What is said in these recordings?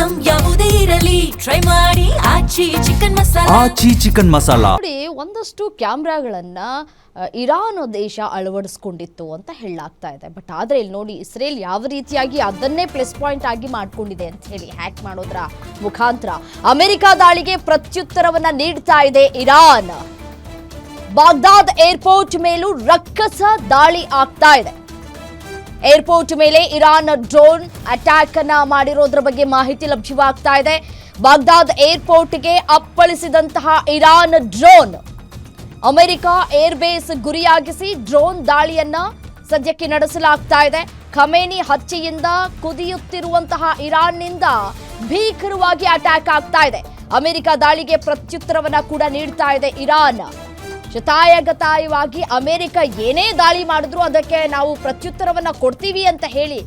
Item ಯಾವುದೇ ಇರಲಿ try ಮಾಡಿ ಆಚಿ ಚಿಕನ್ ಮಸಾಲಾ ನೋಡಿ ಒಂದಷ್ಟು ಕ್ಯಾಮ್ರಾಗಳನ್ನ ಇರಾನ್ ದೇಶ ಅಳವಡಿಸಿಕೊಂಡಿತ್ತು ಅಂತ ಹೇಳಲಾಗ್ತಾ ಇದೆ. ಬಟ್ ಆದ್ರೆ ಇಲ್ಲಿ ನೋಡಿ ಇಸ್ರೇಲ್ ಯಾವ ರೀತಿಯಾಗಿ ಅದನ್ನೇ ಪ್ಲಸ್ ಪಾಯಿಂಟ್ ಆಗಿ ಮಾಡ್ಕೊಂಡಿದೆ ಅಂತ ಹೇಳಿ ಹ್ಯಾಕ್ ಮಾಡೋದ್ರ ಮುಖಾಂತರ ಅಮೆರಿಕ ದಾಳಿಗೆ ಪ್ರತ್ಯುತ್ತರವನ್ನ ನೀಡ್ತಾ ಇದೆ ಇರಾನ್. ಬಾಗ್ದಾದ್ ಏರ್ಪೋರ್ಟ್ ಮೇಲೂ ರಕ್ಕಸ ದಾಳಿ ಆಗ್ತಾ ಇದೆ. ಏರ್ಪೋರ್ಟ್ ಮೇಲೆ ಇರಾನ್ ಡ್ರೋನ್ ಅಟ್ಯಾಕ್ ಅನ್ನ ಮಾಡಿರೋದ್ರ ಬಗ್ಗೆ ಮಾಹಿತಿ ಲಭ್ಯವಾಗ್ತಾ ಇದೆ. Baghdad ಏರ್ಪೋರ್ಟ್ಗೆ ಅಪ್ಪಳಿಸಿದಂತಹ Iran drone America airbase ಗುರಿಯಾಗಿಸಿ ಡ್ರೋನ್ ದಾಳಿಯನ್ನ ಸದ್ಯಕ್ಕೆ ನಡೆಸಲಾಗ್ತಾ ಇದೆ. ಖಮೇನಿ ಹತ್ಯೆಯಿಂದ ಕುದಿಯುತ್ತಿರುವಂತಹ ಇರಾನ್ನಿಂದ ಭೀಕರವಾಗಿ ಅಟ್ಯಾಕ್ ಆಗ್ತಾ ಇದೆ. ಅಮೆರಿಕ ದಾಳಿಗೆ ಪ್ರತ್ಯುತ್ತರವನ್ನ ಕೂಡ ನೀಡ್ತಾ ಇದೆ ಇರಾನ್. ಶತಾಯಗತಾಯವಾಗಿ ಅಮೆರಿಕ ಏನೇ ದಾಳಿ ಮಾಡಿದ್ರು ಅದಕ್ಕೆ ನಾವು ಪ್ರತ್ಯುತ್ತರವನ್ನ ಕೊಡ್ತೀವಿ ಅಂತ ಹೇಳಿ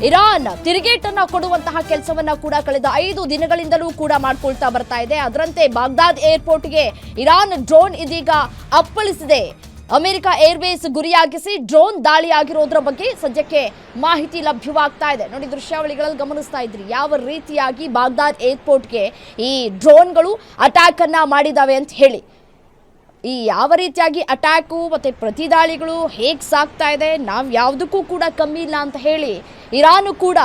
ಇರಾನ್ ತಿರುಗೇಟನ್ನ ಕೊಡುವಂತಹ ಕೆಲಸವನ್ನ ಕೂಡ ಕಳೆದ 5 ದಿನಗಳಿಂದಲೂ ಕೂಡ ಮಾಡ್ಕೊಳ್ತಾ ಬರ್ತಾ ಇದೆ. ಅದರಂತೆ ಬಾಗ್ದಾದ್ ಏರ್ಪೋರ್ಟ್ಗೆ ಇರಾನ್ ಡ್ರೋನ್ ಇದೀಗ ಅಪ್ಪಳಿಸಿದೆ. ಅಮೆರಿಕ ಏರ್ಬೇಸ್ ಗುರಿಯಾಗಿಸಿ ಡ್ರೋನ್ ದಾಳಿ ಆಗಿರೋದ್ರ ಬಗ್ಗೆ ಸದ್ಯಕ್ಕೆ ಮಾಹಿತಿ ಲಭ್ಯವಾಗ್ತಾ ಇದೆ. ನೋಡಿ ದೃಶ್ಯಾವಳಿಗಳಲ್ಲಿ ಗಮನಿಸ್ತಾ ಇದ್ರಿ ಯಾವ ರೀತಿಯಾಗಿ ಬಾಗ್ದಾದ್ ಏರ್ಪೋರ್ಟ್ಗೆ ಈ ಡ್ರೋನ್ಗಳು ಅಟ್ಯಾಕ್ ಅನ್ನ ಮಾಡಿದಾವೆ ಅಂತ ಹೇಳಿ. ಈ ಯಾವ ರೀತಿಯಾಗಿ ಅಟ್ಯಾಕು ಮತ್ತು ಪ್ರತಿದಾಳಿಗಳು ಹೇಗೆ ಸಾಗ್ತಾ ಇದೆ, ನಾವು ಯಾವುದಕ್ಕೂ ಕೂಡ ಕಮ್ಮಿ ಇಲ್ಲ ಅಂತ ಹೇಳಿ ಇರಾನು ಕೂಡ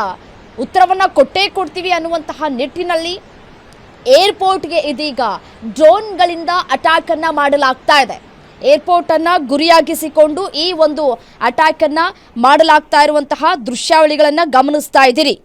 ಉತ್ತರವನ್ನು ಕೊಟ್ಟೇ ಕೊಡ್ತೀವಿ ಅನ್ನುವಂತಹ ನಿಟ್ಟಿನಲ್ಲಿ ಏರ್ಪೋರ್ಟ್ಗೆ ಇದೀಗ ಡ್ರೋನ್ಗಳಿಂದ ಅಟ್ಯಾಕನ್ನು ಮಾಡಲಾಗ್ತಾ ಇದೆ. ಏರ್ಪೋರ್ಟನ್ನು ಗುರಿಯಾಗಿಸಿಕೊಂಡು ಈ ಒಂದು ಅಟ್ಯಾಕನ್ನು ಮಾಡಲಾಗ್ತಾ ಇರುವಂತಹ ದೃಶ್ಯಾವಳಿಗಳನ್ನು ಗಮನಿಸ್ತಾ ಇದ್ದೀರಿ.